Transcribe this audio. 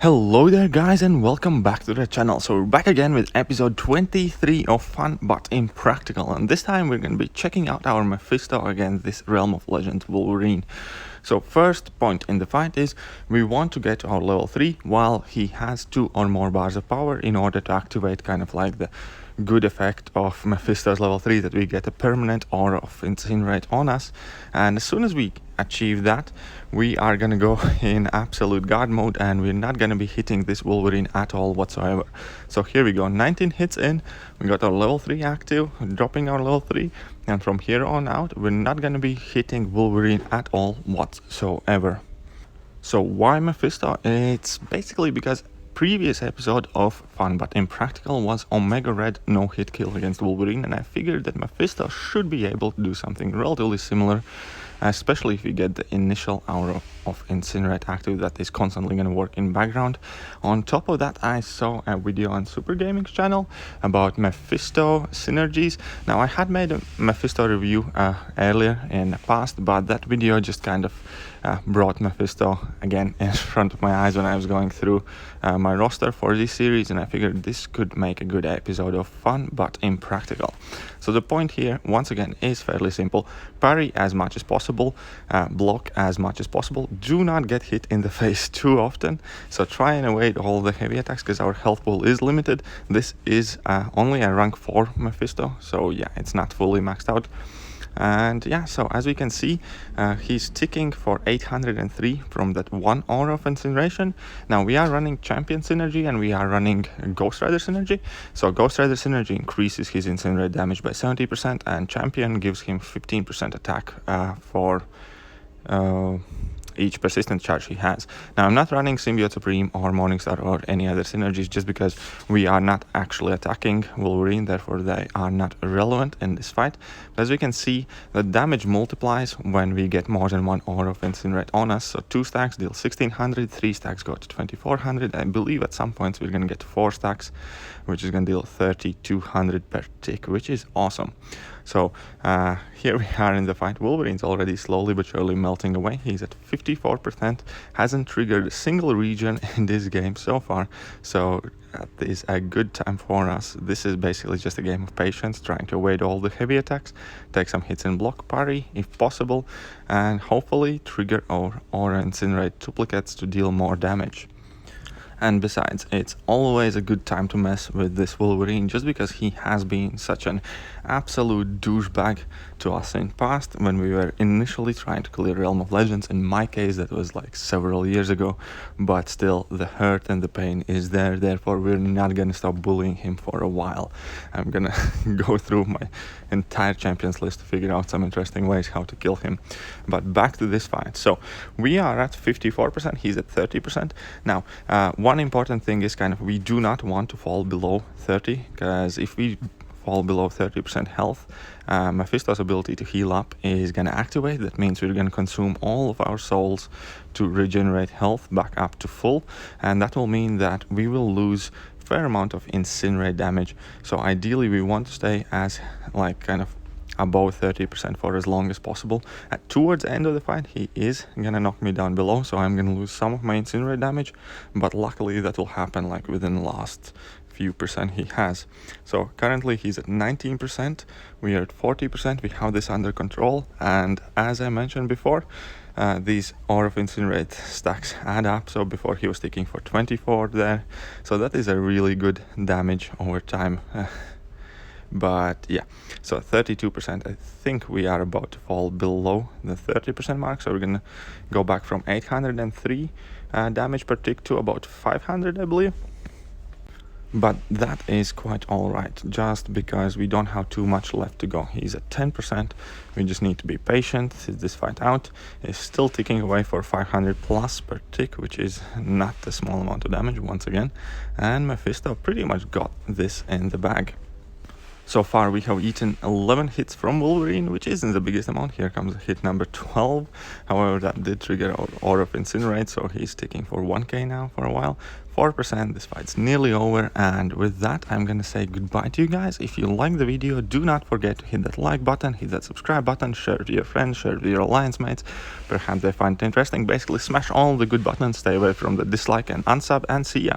Hello there guys and welcome back to the channel. So we're back again with episode 23 of Fun But Impractical, and this time we're going to be checking out our Mephisto against this Realm of Legends Wolverine. So first point in the fight is we want to get to our level 3 while he has 2 or more bars of power in order to activate kind of like the good effect of Mephisto's level 3, that we get a permanent aura of Incinerate on us. And as soon as we achieve that, we are going to go in absolute guard mode and we're not going to be hitting this Wolverine at all whatsoever. So here we go, 19 hits in, we got our level 3 active, dropping our level 3, and from here on out we're not going to be hitting Wolverine at all whatsoever. So why Mephisto? It's basically because previous episode of Fun But Impractical was Omega Red no-hit kill against Wolverine, and I figured that Mephisto should be able to do something relatively similar, especially if you get the initial aura of Incinerate active that is constantly going to work in background. On top of that, I saw a video on Super Gaming's channel about Mephisto synergies. Now I had made a Mephisto review earlier in the past, but that video just kind of brought Mephisto again in front of my eyes when I was going through my roster for this series, and I figured this could make a good episode of Fun But Impractical. So the point here once again is fairly simple: parry as much as possible, block as much as possible, do not get hit in the face too often, so try and evade all the heavy attacks because our health pool is limited. This is only a rank 4 Mephisto, so yeah, it's not fully maxed out. And yeah, so as we can see, he's ticking for 803 from that one aura of incineration. Now we are running champion synergy and we are running Ghost Rider synergy. So Ghost Rider synergy increases his incinerate damage by 70%, and champion gives him 15% attack for each persistent charge he has. Now I'm not running Symbiote Supreme or Morningstar or any other synergies just because we are not actually attacking Wolverine, therefore they are not relevant in this fight. But as we can see, the damage multiplies when we get more than one aura of Incinerate on us. So 2 stacks deal 1600, 3 stacks go to 2400. I believe at some points we're going to get 4 stacks, which is going to deal 3200 per tick, which is awesome. So here we are in the fight. Wolverine's already slowly but surely melting away. He's at 54%, hasn't triggered a single region in this game so far, so that is a good time for us. This is basically just a game of patience, trying to evade all the heavy attacks, take some hits and block, parry if possible, and hopefully trigger our aura incinerate duplicates to deal more damage. And besides, it's always a good time to mess with this Wolverine just because he has been such an absolute douchebag to us in past when we were initially trying to clear Realm of Legends. In my case, that was like several years ago, but still the hurt and the pain is there, therefore we're not gonna stop bullying him for a while. I'm gonna go through my entire champions list to figure out some interesting ways how to kill him. But back to this fight. So we are at 54%, he's at 30%. Now one important thing is kind of we do not want to fall below 30, because if we fall below 30% health, Mephisto's ability to heal up is going to activate. That means we're going to consume all of our souls to regenerate health back up to full, and that will mean that we will lose a fair amount of incinerate damage. So ideally we want to stay as like kind of above 30% for as long as possible. Towards the end of the fight, he is gonna knock me down below, so I'm gonna lose some of my incinerate damage, but luckily that will happen like within the last few percent he has. So currently he's at 19%, we are at 40%, we have this under control, and as I mentioned before, these aura of incinerate stacks add up. So before he was ticking for 24 there, so that is a really good damage over time. But yeah, so 32%, I think we are about to fall below the 30% mark, so we're gonna go back from 803 damage per tick to about 500, I believe. But that is quite alright, just because we don't have too much left to go. He's at 10%, we just need to be patient, sit this fight out. He's still ticking away for 500 plus per tick, which is not a small amount of damage once again, and Mephisto pretty much got this in the bag. So far we have eaten 11 hits from Wolverine, which isn't the biggest amount. Here comes hit number 12. However, that did trigger our Aura of Incinerate, so he's sticking for 1k now for a while. 4%, this fight's nearly over, and with that I'm gonna say goodbye to you guys. If you like the video, do not forget to hit that like button, hit that subscribe button, share it with your friends, share it with your alliance mates. Perhaps they find it interesting. Basically smash all the good buttons, stay away from the dislike and unsub, and see ya.